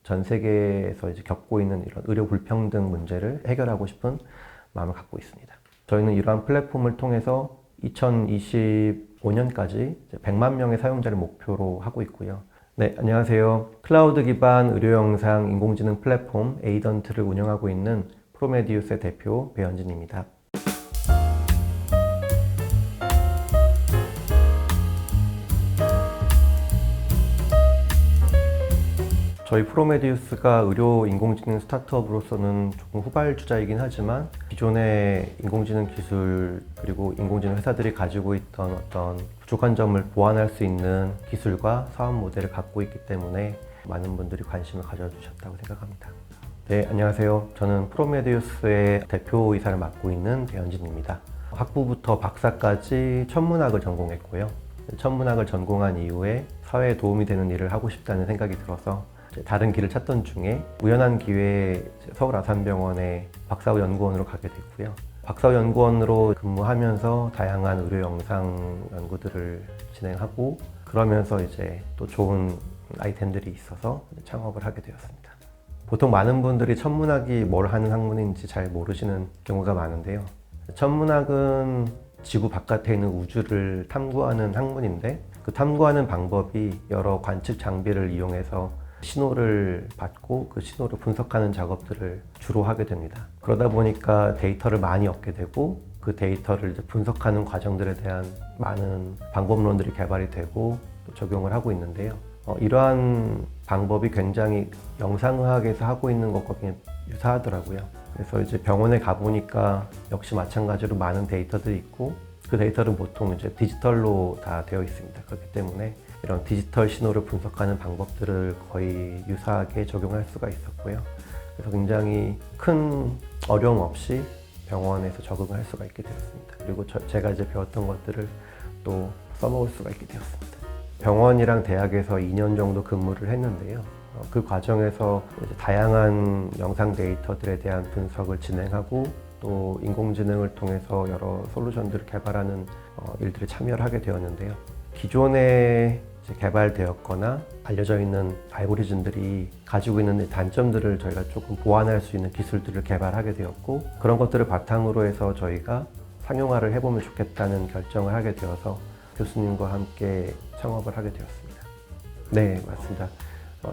전 세계에서 이제 겪고 있는 이런 의료 불평등 문제를 해결하고 싶은 마음을 갖고 있습니다. 저희는 이러한 플랫폼을 통해서 2025년까지 100만 명의 사용자를 목표로 하고 있고요. 네, 안녕하세요. 클라우드 기반 의료 영상 인공지능 플랫폼 에이던트를 운영하고 있는 프로메디우스의 대표 배현진입니다. 저희 프로메디우스가 의료 인공지능 스타트업으로서는 조금 후발주자이긴 하지만 기존의 인공지능 기술 그리고 인공지능 회사들이 가지고 있던 어떤 부족한 점을 보완할 수 있는 기술과 사업 모델을 갖고 있기 때문에 많은 분들이 관심을 가져주셨다고 생각합니다. 네, 안녕하세요. 저는 프로메디우스의 대표이사를 맡고 있는 배현진입니다. 학부부터 박사까지 천문학을 전공했고요. 천문학을 전공한 이후에 사회에 도움이 되는 일을 하고 싶다는 생각이 들어서 다른 길을 찾던 중에 우연한 기회에 서울 아산병원의 박사후 연구원으로 가게 됐고요. 박사후 연구원으로 근무하면서 다양한 의료 영상 연구들을 진행하고 그러면서 이제 또 좋은 아이템들이 있어서 창업을 하게 되었습니다. 보통 많은 분들이 천문학이 뭘 하는 학문인지 잘 모르시는 경우가 많은데요. 천문학은 지구 바깥에 있는 우주를 탐구하는 학문인데 그 탐구하는 방법이 여러 관측 장비를 이용해서 신호를 받고 그 신호를 분석하는 작업들을 주로 하게 됩니다. 그러다 보니까 데이터를 많이 얻게 되고 그 데이터를 이제 분석하는 과정들에 대한 많은 방법론들이 개발이 되고 또 적용을 하고 있는데요. 이러한 방법이 굉장히 영상의학에서 하고 있는 것과 그냥 유사하더라고요. 그래서 이제 병원에 가보니까 역시 마찬가지로 많은 데이터들이 있고 그 데이터는 보통 이제 디지털로 다 되어 있습니다. 그렇기 때문에 이런 디지털 신호를 분석하는 방법들을 거의 유사하게 적용할 수가 있었고요. 그래서 굉장히 큰 어려움 없이 병원에서 적응할 수가 있게 되었습니다. 그리고 제가 이제 배웠던 것들을 또 써먹을 수가 있게 되었습니다. 병원이랑 대학에서 2년 정도 근무를 했는데요. 그 과정에서 이제 다양한 영상 데이터들에 대한 분석을 진행하고 또 인공지능을 통해서 여러 솔루션들을 개발하는 일들에 참여를 하게 되었는데요. 기존에 개발되었거나 알려져 있는 알고리즘들이 가지고 있는 단점들을 저희가 조금 보완할 수 있는 기술들을 개발하게 되었고 그런 것들을 바탕으로 해서 저희가 상용화를 해보면 좋겠다는 결정을 하게 되어서 교수님과 함께 창업을 하게 되었습니다. 네, 맞습니다.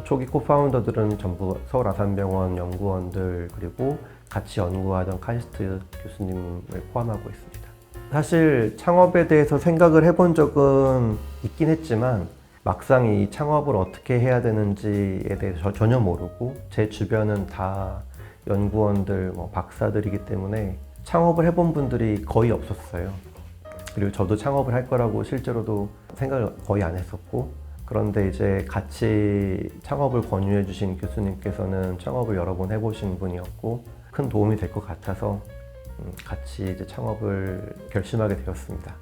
초기 코파운더들은 전부 서울 아산병원 연구원들 그리고 같이 연구하던 카이스트 교수님을 포함하고 있습니다. 사실 창업에 대해서 생각을 해본 적은 있긴 했지만 막상 이 창업을 어떻게 해야 되는지에 대해서 전혀 모르고 제 주변은 다 연구원들, 박사들이기 때문에 창업을 해본 분들이 거의 없었어요. 그리고 저도 창업을 할 거라고 실제로도 생각을 거의 안 했었고 그런데 이제 같이 창업을 권유해 주신 교수님께서는 창업을 여러 번 해보신 분이었고 큰 도움이 될 것 같아서 같이 이제 창업을 결심하게 되었습니다.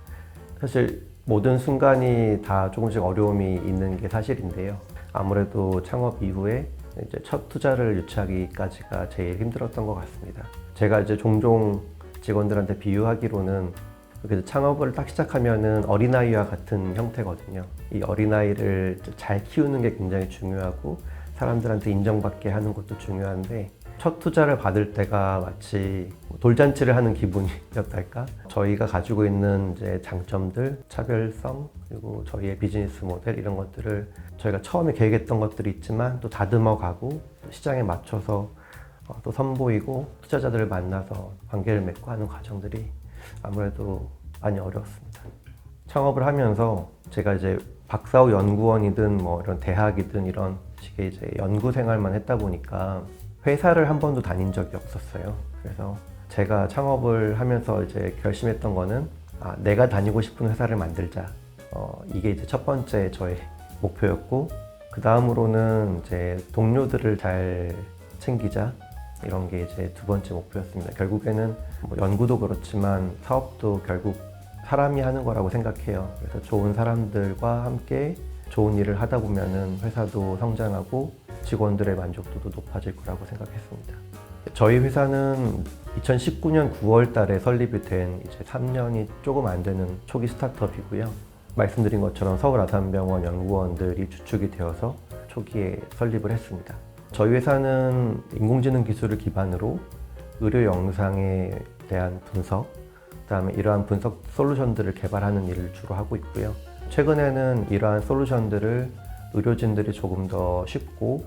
사실 모든 순간이 다 조금씩 어려움이 있는 게 사실인데요. 아무래도 창업 이후에 이제 첫 투자를 유치하기까지가 제일 힘들었던 것 같습니다. 제가 이제 종종 직원들한테 비유하기로는 그래서 창업을 딱 시작하면은 어린아이와 같은 형태거든요. 이 어린아이를 잘 키우는 게 굉장히 중요하고 사람들한테 인정받게 하는 것도 중요한데 첫 투자를 받을 때가 마치 돌잔치를 하는 기분이었달까? 저희가 가지고 있는 이제 장점들, 차별성, 그리고 저희의 비즈니스 모델 이런 것들을 저희가 처음에 계획했던 것들이 있지만 또 다듬어 가고 시장에 맞춰서 또 선보이고 투자자들을 만나서 관계를 맺고 하는 과정들이 아무래도 많이 어려웠습니다. 창업을 하면서 제가 이제 박사후 연구원이든 이런 대학이든 이런 식의 이제 연구 생활만 했다 보니까 회사를 한 번도 다닌 적이 없었어요. 그래서 제가 창업을 하면서 이제 결심했던 거는 내가 다니고 싶은 회사를 만들자. 이게 이제 첫 번째 저의 목표였고 그 다음으로는 이제 동료들을 잘 챙기자. 이런 게 이제 두 번째 목표였습니다. 결국에는 연구도 그렇지만 사업도 결국 사람이 하는 거라고 생각해요. 그래서 좋은 사람들과 함께 좋은 일을 하다 보면은 회사도 성장하고 직원들의 만족도도 높아질 거라고 생각했습니다. 저희 회사는 2019년 9월 달에 설립이 된 이제 3년이 조금 안 되는 초기 스타트업이고요. 말씀드린 것처럼 서울 아산병원 연구원들이 주축이 되어서 초기에 설립을 했습니다. 저희 회사는 인공지능 기술을 기반으로 의료 영상에 대한 분석, 그다음에 이러한 분석 솔루션들을 개발하는 일을 주로 하고 있고요. 최근에는 이러한 솔루션들을 의료진들이 조금 더 쉽고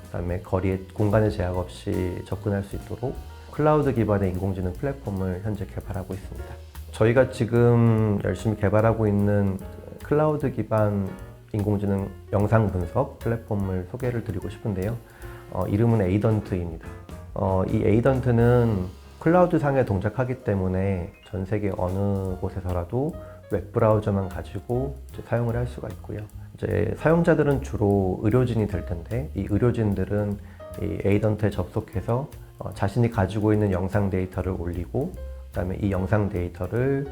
그다음에 거리에 공간의 제약 없이 접근할 수 있도록 클라우드 기반의 인공지능 플랫폼을 현재 개발하고 있습니다. 저희가 지금 열심히 개발하고 있는 클라우드 기반 인공지능 영상 분석 플랫폼을 소개를 드리고 싶은데요. 이름은 에이던트입니다. 이 에이던트는 클라우드 상에 동작하기 때문에 전 세계 어느 곳에서라도 웹브라우저만 가지고 사용을 할 수가 있고요. 이제 사용자들은 주로 의료진이 될 텐데 이 의료진들은 이 에이던트에 접속해서 자신이 가지고 있는 영상 데이터를 올리고 그다음에 이 영상 데이터를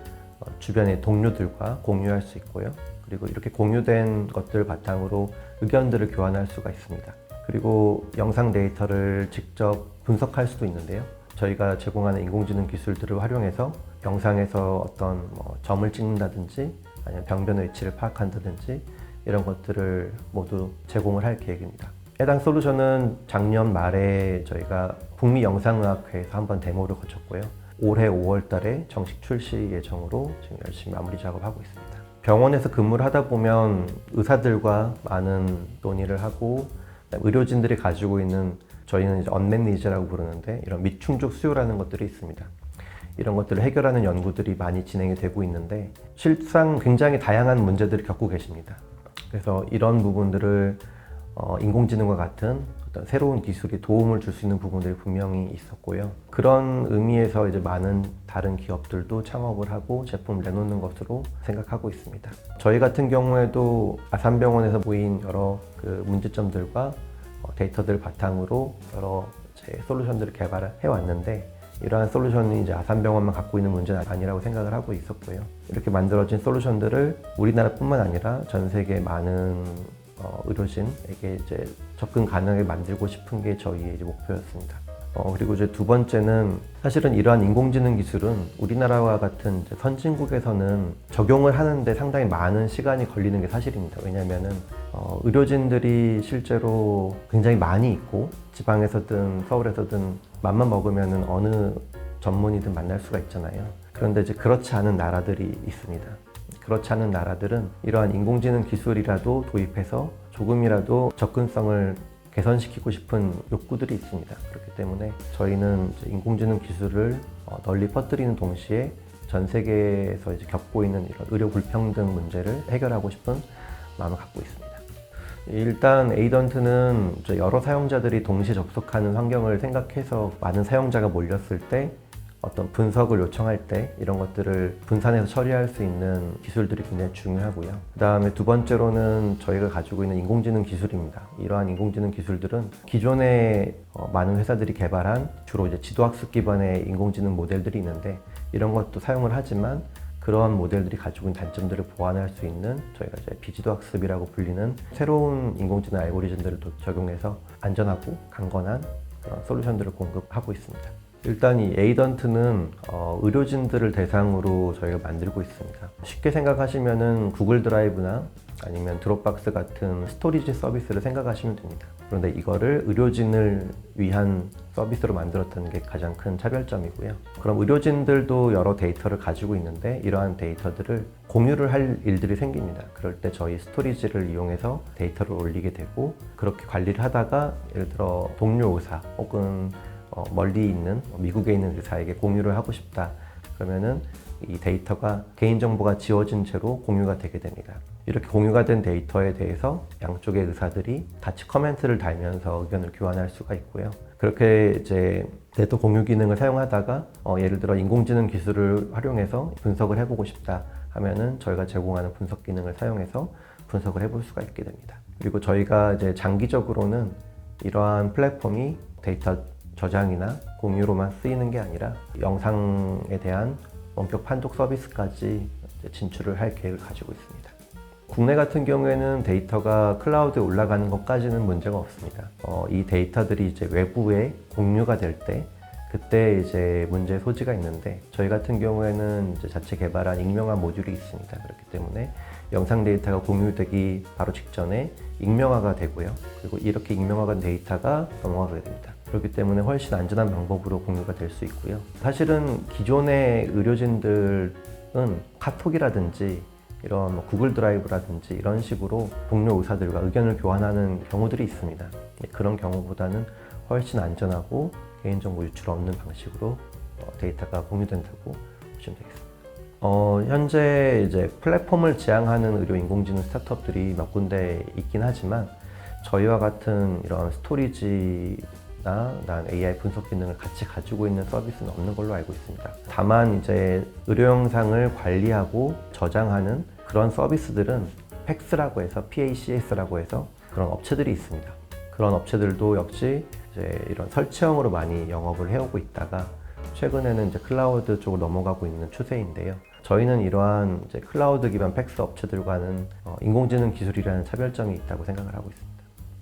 주변의 동료들과 공유할 수 있고요. 그리고 이렇게 공유된 것들 바탕으로 의견들을 교환할 수가 있습니다. 그리고 영상 데이터를 직접 분석할 수도 있는데요. 저희가 제공하는 인공지능 기술들을 활용해서 영상에서 어떤 점을 찍는다든지 아니면 병변의 위치를 파악한다든지 이런 것들을 모두 제공을 할 계획입니다. 해당 솔루션은 작년 말에 저희가 북미 영상의학회에서 한번 데모를 거쳤고요. 올해 5월 달에 정식 출시 예정으로 지금 열심히 마무리 작업하고 있습니다. 병원에서 근무를 하다 보면 의사들과 많은 논의를 하고 의료진들이 가지고 있는 저희는 이제 언맷 니즈라고 부르는데 이런 미충족 수요라는 것들이 있습니다. 이런 것들을 해결하는 연구들이 많이 진행이 되고 있는데 실상 굉장히 다양한 문제들을 겪고 계십니다. 그래서 이런 부분들을 인공지능과 같은 어떤 새로운 기술이 도움을 줄 수 있는 부분들이 분명히 있었고요. 그런 의미에서 이제 많은 다른 기업들도 창업을 하고 제품을 내놓는 것으로 생각하고 있습니다. 저희 같은 경우에도 아산병원에서 모인 여러 그 문제점들과 데이터들 바탕으로 여러 솔루션들을 개발해 왔는데 이러한 솔루션이 이제 아산병원만 갖고 있는 문제는 아니라고 생각을 하고 있었고요. 이렇게 만들어진 솔루션들을 우리나라뿐만 아니라 전 세계 많은 의료진에게 이제 접근 가능하게 만들고 싶은 게 저희의 이제 목표였습니다. 그리고 이제 두 번째는 사실은 이러한 인공지능 기술은 우리나라와 같은 이제 선진국에서는 적용을 하는데 상당히 많은 시간이 걸리는 게 사실입니다. 왜냐하면은 의료진들이 실제로 굉장히 많이 있고 지방에서든 서울에서든 맘만 먹으면은 어느 전문의든 만날 수가 있잖아요. 그런데 이제 그렇지 않은 나라들이 있습니다. 그렇지 않은 나라들은 이러한 인공지능 기술이라도 도입해서 조금이라도 접근성을 개선시키고 싶은 욕구들이 있습니다. 그렇기 때문에 저희는 이제 인공지능 기술을 널리 퍼뜨리는 동시에 전 세계에서 이제 겪고 있는 이런 의료 불평등 문제를 해결하고 싶은 마음을 갖고 있습니다. 일단 에이던트는 여러 사용자들이 동시에 접속하는 환경을 생각해서 많은 사용자가 몰렸을 때 어떤 분석을 요청할 때 이런 것들을 분산해서 처리할 수 있는 기술들이 굉장히 중요하고요. 그 다음에 두 번째로는 저희가 가지고 있는 인공지능 기술입니다. 이러한 인공지능 기술들은 기존에 많은 회사들이 개발한 주로 이제 지도학습 기반의 인공지능 모델들이 있는데 이런 것도 사용을 하지만 그러한 모델들이 가지고 있는 단점들을 보완할 수 있는 저희가 이제 비지도학습이라고 불리는 새로운 인공지능 알고리즘들을 적용해서 안전하고 강건한 그런 솔루션들을 공급하고 있습니다. 일단 이 에이던트는 의료진들을 대상으로 저희가 만들고 있습니다. 쉽게 생각하시면은 구글 드라이브나 아니면 드롭박스 같은 스토리지 서비스를 생각하시면 됩니다. 그런데 이거를 의료진을 위한 서비스로 만들었다는 게 가장 큰 차별점이고요. 그럼 의료진들도 여러 데이터를 가지고 있는데 이러한 데이터들을 공유를 할 일들이 생깁니다. 그럴 때 저희 스토리지를 이용해서 데이터를 올리게 되고 그렇게 관리를 하다가 예를 들어 동료 의사 혹은 멀리 있는 미국에 있는 의사에게 공유를 하고 싶다. 그러면은 이 데이터가 개인정보가 지워진 채로 공유가 되게 됩니다. 이렇게 공유가 된 데이터에 대해서 양쪽의 의사들이 같이 커멘트를 달면서 의견을 교환할 수가 있고요. 그렇게 이제 데이터 공유 기능을 사용하다가 예를 들어 인공지능 기술을 활용해서 분석을 해보고 싶다 하면은 저희가 제공하는 분석 기능을 사용해서 분석을 해볼 수가 있게 됩니다. 그리고 저희가 이제 장기적으로는 이러한 플랫폼이 데이터 저장이나 공유로만 쓰이는 게 아니라 영상에 대한 원격 판독 서비스까지 진출을 할 계획을 가지고 있습니다. 국내 같은 경우에는 데이터가 클라우드에 올라가는 것까지는 문제가 없습니다. 이 데이터들이 이제 외부에 공유가 될 때 그때 이제 문제의 소지가 있는데 저희 같은 경우에는 이제 자체 개발한 익명화 모듈이 있습니다. 그렇기 때문에 영상 데이터가 공유되기 바로 직전에 익명화가 되고요. 그리고 이렇게 익명화가 된 데이터가 넘어가게 됩니다. 그렇기 때문에 훨씬 안전한 방법으로 공유가 될 수 있고요. 사실은 기존의 의료진들은 카톡이라든지 이런 구글 드라이브라든지 이런 식으로 동료 의사들과 의견을 교환하는 경우들이 있습니다. 그런 경우보다는 훨씬 안전하고 개인정보 유출 없는 방식으로 데이터가 공유된다고 보시면 되겠습니다. 현재 이제 플랫폼을 지향하는 의료 인공지능 스타트업들이 몇 군데 있긴 하지만 저희와 같은 이런 스토리지나 AI 분석 기능을 같이 가지고 있는 서비스는 없는 걸로 알고 있습니다. 다만 이제 의료 영상을 관리하고 저장하는 그런 서비스들은 PACS라고 해서 PACS라고 해서 그런 업체들이 있습니다. 그런 업체들도 역시 이제 이런 설치형으로 많이 영업을 해오고 있다가 최근에는 이제 클라우드 쪽으로 넘어가고 있는 추세인데요. 저희는 이러한 이제 클라우드 기반 PACS 업체들과는 인공지능 기술이라는 차별점이 있다고 생각을 하고 있습니다.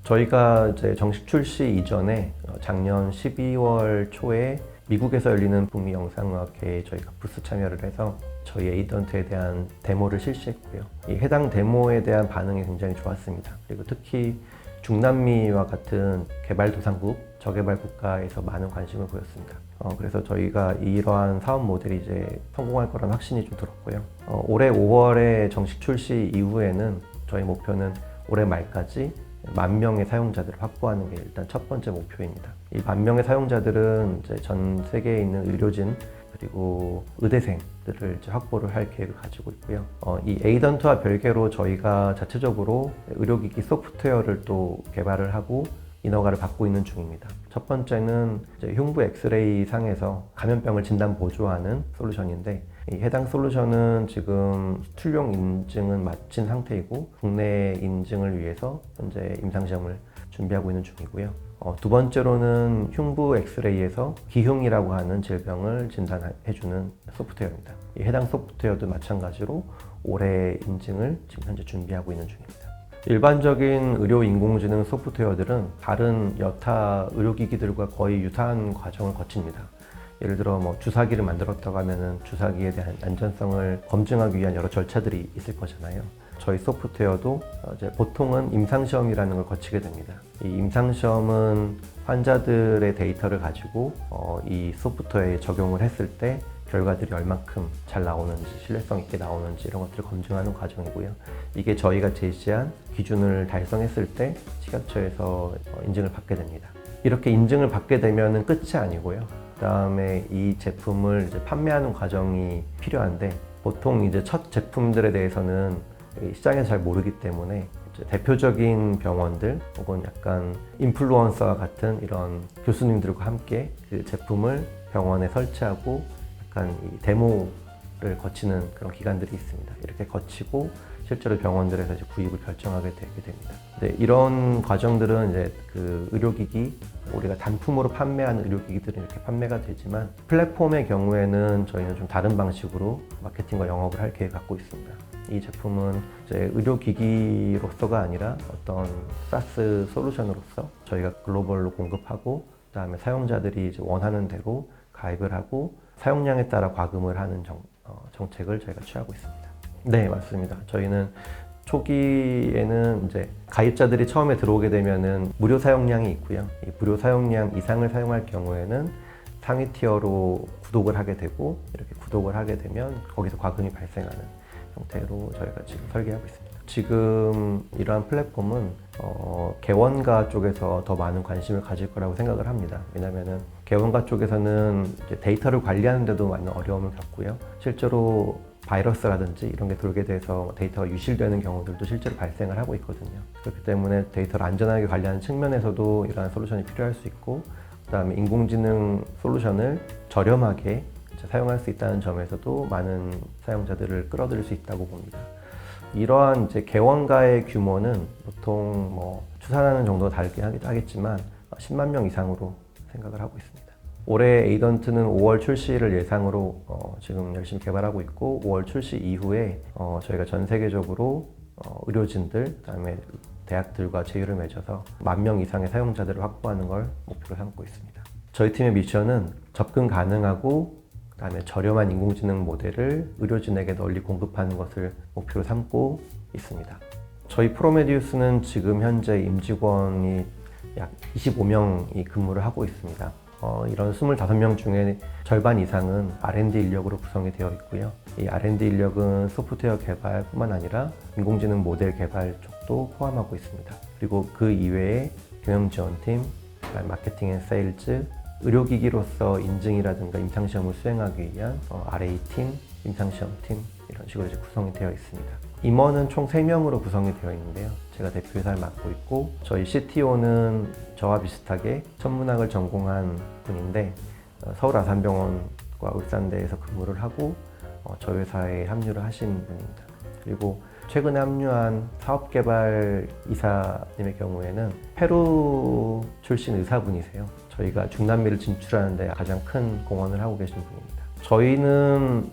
저희가 이제 정식 출시 이전에 작년 12월 초에 미국에서 열리는 북미 영상의학회에 저희가 부스 참여를 해서 저희 에이던트에 대한 데모를 실시했고요. 이 해당 데모에 대한 반응이 굉장히 좋았습니다. 그리고 특히 중남미와 같은 개발도상국, 저개발 국가에서 많은 관심을 보였습니다. 그래서 저희가 이러한 사업 모델이 이제 성공할 거라는 확신이 좀 들었고요. 올해 5월에 정식 출시 이후에는 저희 목표는 올해 말까지 10,000명의 사용자들을 확보하는 게 일단 첫 번째 목표입니다. 이 10,000명의 사용자들은 이제 전 세계에 있는 의료진 그리고 의대생들을 이제 확보를 할 계획을 가지고 있고요. 이 에이던트와 별개로 저희가 자체적으로 의료기기 소프트웨어를 또 개발을 하고 인허가를 받고 있는 중입니다. 첫 번째는 이제 흉부 엑스레이 상에서 감염병을 진단 보조하는 솔루션인데 이 해당 솔루션은 지금 수출용 인증은 마친 상태이고 국내 인증을 위해서 현재 임상시험을 준비하고 있는 중이고요. 두 번째로는 흉부 엑스레이에서 기흉이라고 하는 질병을 진단해주는 소프트웨어입니다. 이 해당 소프트웨어도 마찬가지로 올해 인증을 지금 현재 준비하고 있는 중입니다. 일반적인 의료 인공지능 소프트웨어들은 다른 여타 의료기기들과 거의 유사한 과정을 거칩니다. 예를 들어 주사기를 만들었다고 하면은 주사기에 대한 안전성을 검증하기 위한 여러 절차들이 있을 거잖아요. 저희 소프트웨어도 이제 보통은 임상시험이라는 걸 거치게 됩니다. 이 임상시험은 환자들의 데이터를 가지고 이 소프트웨어에 적용을 했을 때 결과들이 얼만큼 잘 나오는지, 신뢰성 있게 나오는지 이런 것들을 검증하는 과정이고요. 이게 저희가 제시한 기준을 달성했을 때 식약처에서 인증을 받게 됩니다. 이렇게 인증을 받게 되면 끝이 아니고요. 그다음에 이 제품을 이제 판매하는 과정이 필요한데 보통 이제 첫 제품들에 대해서는 시장에서 잘 모르기 때문에 이제 대표적인 병원들 혹은 약간 인플루언서와 같은 이런 교수님들과 함께 그 제품을 병원에 설치하고 약간 이 데모를 거치는 그런 기간들이 있습니다. 이렇게 거치고 실제로 병원들에서 이제 구입을 결정하게 되게 됩니다. 네, 이런 과정들은 이제 그 의료기기, 우리가 단품으로 판매하는 의료기기들은 이렇게 판매가 되지만 플랫폼의 경우에는 저희는 좀 다른 방식으로 마케팅과 영업을 할 계획을 갖고 있습니다. 이 제품은 이제 의료기기로서가 아니라 어떤 SaaS 솔루션으로서 저희가 글로벌로 공급하고 그다음에 사용자들이 이제 원하는 대로 가입을 하고 사용량에 따라 과금을 하는 정책을 저희가 취하고 있습니다. 네, 맞습니다. 저희는 초기에는 이제 가입자들이 처음에 들어오게 되면은 무료 사용량이 있고요. 이 무료 사용량 이상을 사용할 경우에는 상위 티어로 구독을 하게 되고 이렇게 구독을 하게 되면 거기서 과금이 발생하는 형태로 저희가 지금 설계하고 있습니다. 지금 이러한 플랫폼은 개원가 쪽에서 더 많은 관심을 가질 거라고 생각을 합니다. 왜냐하면 개원가 쪽에서는 이제 데이터를 관리하는데도 많은 어려움을 겪고요. 실제로 바이러스라든지 이런 게 돌게 돼서 데이터가 유실되는 경우들도 실제로 발생을 하고 있거든요. 그렇기 때문에 데이터를 안전하게 관리하는 측면에서도 이러한 솔루션이 필요할 수 있고 그다음에 인공지능 솔루션을 저렴하게 사용할 수 있다는 점에서도 많은 사용자들을 끌어들일 수 있다고 봅니다. 이러한 이제 개원가의 규모는 보통 추산하는 정도가 다르긴 하겠지만 10만 명 이상으로 생각을 하고 있습니다. 올해 에이던트는 5월 출시를 예상으로 지금 열심히 개발하고 있고 5월 출시 이후에 저희가 전 세계적으로 의료진들, 그다음에 대학들과 제휴를 맺어서 10,000명 이상의 사용자들을 확보하는 걸 목표로 삼고 있습니다. 저희 팀의 미션은 접근 가능하고 그다음에 저렴한 인공지능 모델을 의료진에게 널리 공급하는 것을 목표로 삼고 있습니다. 저희 프로메디우스는 지금 현재 임직원이 약 25명이 근무를 하고 있습니다. 이런 25명 중에 절반 이상은 R&D 인력으로 구성이 되어 있고요. 이 R&D 인력은 소프트웨어 개발뿐만 아니라 인공지능 모델 개발 쪽도 포함하고 있습니다. 그리고 그 이외에 경영지원팀, 마케팅 앤 세일즈, 의료기기로서 인증이라든가 임상시험을 수행하기 위한 RA팀, 임상시험팀 이런 식으로 이제 구성이 되어 있습니다. 임원은 총 3명으로 구성이 되어 있는데요. 제가 대표이사를 맡고 있고 저희 CTO는 저와 비슷하게 천문학을 전공한 분인데 서울 아산병원과 울산대에서 근무를 하고 저희 회사에 합류를 하신 분입니다. 그리고 최근에 합류한 사업개발 이사님의 경우에는 페루 출신 의사분이세요. 저희가 중남미를 진출하는 데 가장 큰 공헌을 하고 계신 분입니다. 저희는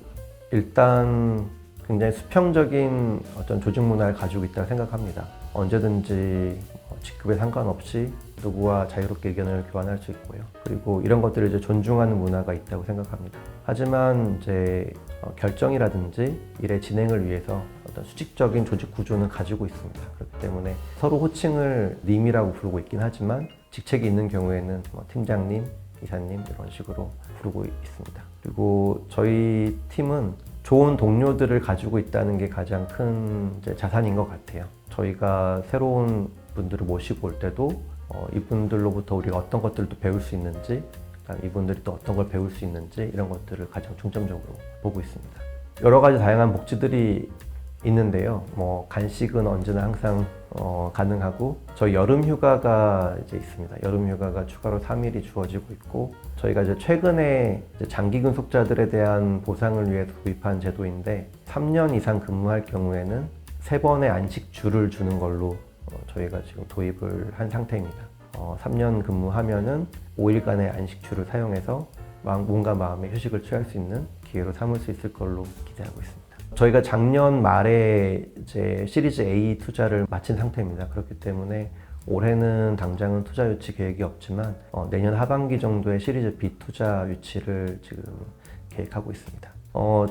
일단 굉장히 수평적인 어떤 조직 문화를 가지고 있다고 생각합니다. 언제든지 직급에 상관없이 누구와 자유롭게 의견을 교환할 수 있고요. 그리고 이런 것들을 이제 존중하는 문화가 있다고 생각합니다. 하지만 이제 결정이라든지 일의 진행을 위해서 어떤 수직적인 조직 구조는 가지고 있습니다. 그렇기 때문에 서로 호칭을 님이라고 부르고 있긴 하지만 직책이 있는 경우에는 팀장님, 이사님 이런 식으로 부르고 있습니다. 그리고 저희 팀은 좋은 동료들을 가지고 있다는 게 가장 큰 자산인 것 같아요. 저희가 새로운 분들을 모시고 올 때도 이분들로부터 우리가 어떤 것들을 또 배울 수 있는지, 이분들이 또 어떤 걸 배울 수 있는지 이런 것들을 가장 중점적으로 보고 있습니다. 여러 가지 다양한 복지들이 있는데요. 간식은 언제나 항상 가능하고 저희 여름 휴가가 이제 있습니다. 여름 휴가가 추가로 3일이 주어지고 있고 저희가 이제 최근에 장기 근속자들에 대한 보상을 위해 도입한 제도인데 3년 이상 근무할 경우에는 3번의 안식주를 주는 걸로 저희가 지금 도입을 한 상태입니다. 3년 근무하면은 5일간의 안식주를 사용해서 몸과 마음의 휴식을 취할 수 있는 기회로 삼을 수 있을 걸로 기대하고 있습니다. 저희가 작년 말에 이제 시리즈 A 투자를 마친 상태입니다. 그렇기 때문에 올해는 당장은 투자 유치 계획이 없지만 내년 하반기 정도에 시리즈 B 투자 유치를 지금 계획하고 있습니다.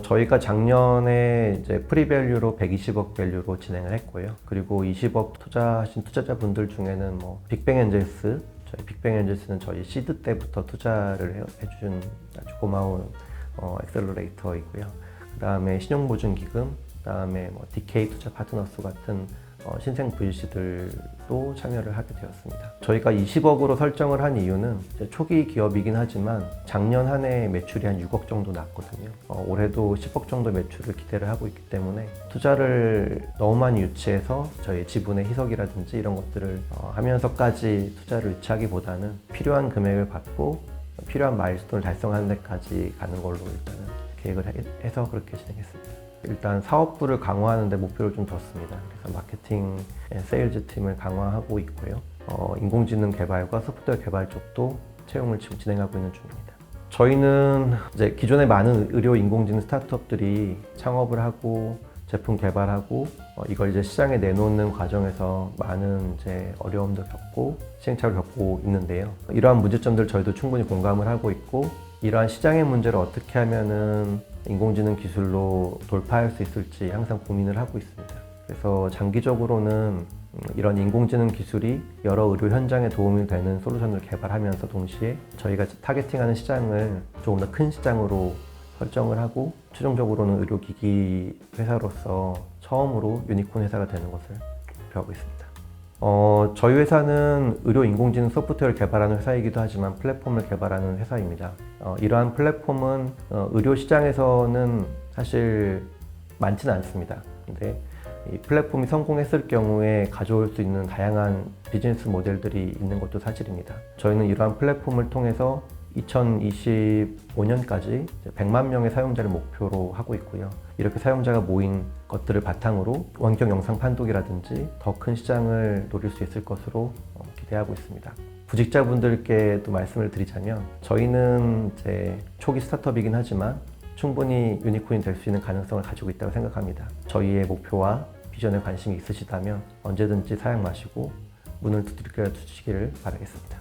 저희가 작년에 이제 프리밸류로 120억 밸류로 진행을 했고요. 그리고 20억 투자하신 투자자분들 중에는 빅뱅엔젤스, 저희 빅뱅엔젤스는 저희 시드 때부터 투자를 해주신 아주 고마운 엑셀러레이터이고요. 그 다음에 신용보증기금, 그 다음에 DK 투자 파트너스 같은 신생 VC들도 참여를 하게 되었습니다. 저희가 20억으로 설정을 한 이유는 초기 기업이긴 하지만 작년 한 해 매출이 한 6억 정도 났거든요. 올해도 10억 정도 매출을 기대를 하고 있기 때문에 투자를 너무 많이 유치해서 저희 지분의 희석이라든지 이런 것들을 하면서까지 투자를 유치하기보다는 필요한 금액을 받고 필요한 마일스톤을 달성하는 데까지 가는 걸로 일단은 계획을 해서 그렇게 진행했습니다. 일단 사업부를 강화하는 데 목표를 좀 뒀습니다. 그래서 마케팅 앤 세일즈 팀을 강화하고 있고요. 인공지능 개발과 소프트웨어 개발 쪽도 채용을 지금 진행하고 있는 중입니다. 저희는 이제 기존에 많은 의료 인공지능 스타트업들이 창업을 하고 제품 개발하고 이걸 이제 시장에 내놓는 과정에서 많은 이제 어려움도 겪고 시행착오를 겪고 있는데요. 이러한 문제점들 저희도 충분히 공감을 하고 있고 이러한 시장의 문제를 어떻게 하면은 인공지능 기술로 돌파할 수 있을지 항상 고민을 하고 있습니다. 그래서 장기적으로는 이런 인공지능 기술이 여러 의료 현장에 도움이 되는 솔루션을 개발하면서 동시에 저희가 타겟팅하는 시장을 조금 더 큰 시장으로 설정을 하고 최종적으로는 의료기기 회사로서 처음으로 유니콘 회사가 되는 것을 목표하고 있습니다. 저희 회사는 의료 인공지능 소프트웨어를 개발하는 회사이기도 하지만 플랫폼을 개발하는 회사입니다. 이러한 플랫폼은 의료 시장에서는 사실 많지는 않습니다. 근데 이 플랫폼이 성공했을 경우에 가져올 수 있는 다양한 비즈니스 모델들이 있는 것도 사실입니다. 저희는 이러한 플랫폼을 통해서 2025년까지 100만 명의 사용자를 목표로 하고 있고요. 이렇게 사용자가 모인 것들을 바탕으로 원격 영상 판독이라든지 더 큰 시장을 노릴 수 있을 것으로 기대하고 있습니다. 구직자분들께 또 말씀을 드리자면 저희는 이제 초기 스타트업이긴 하지만 충분히 유니콘이 될 수 있는 가능성을 가지고 있다고 생각합니다. 저희의 목표와 비전에 관심이 있으시다면 언제든지 사양 마시고 문을 두드려 주시기를 바라겠습니다.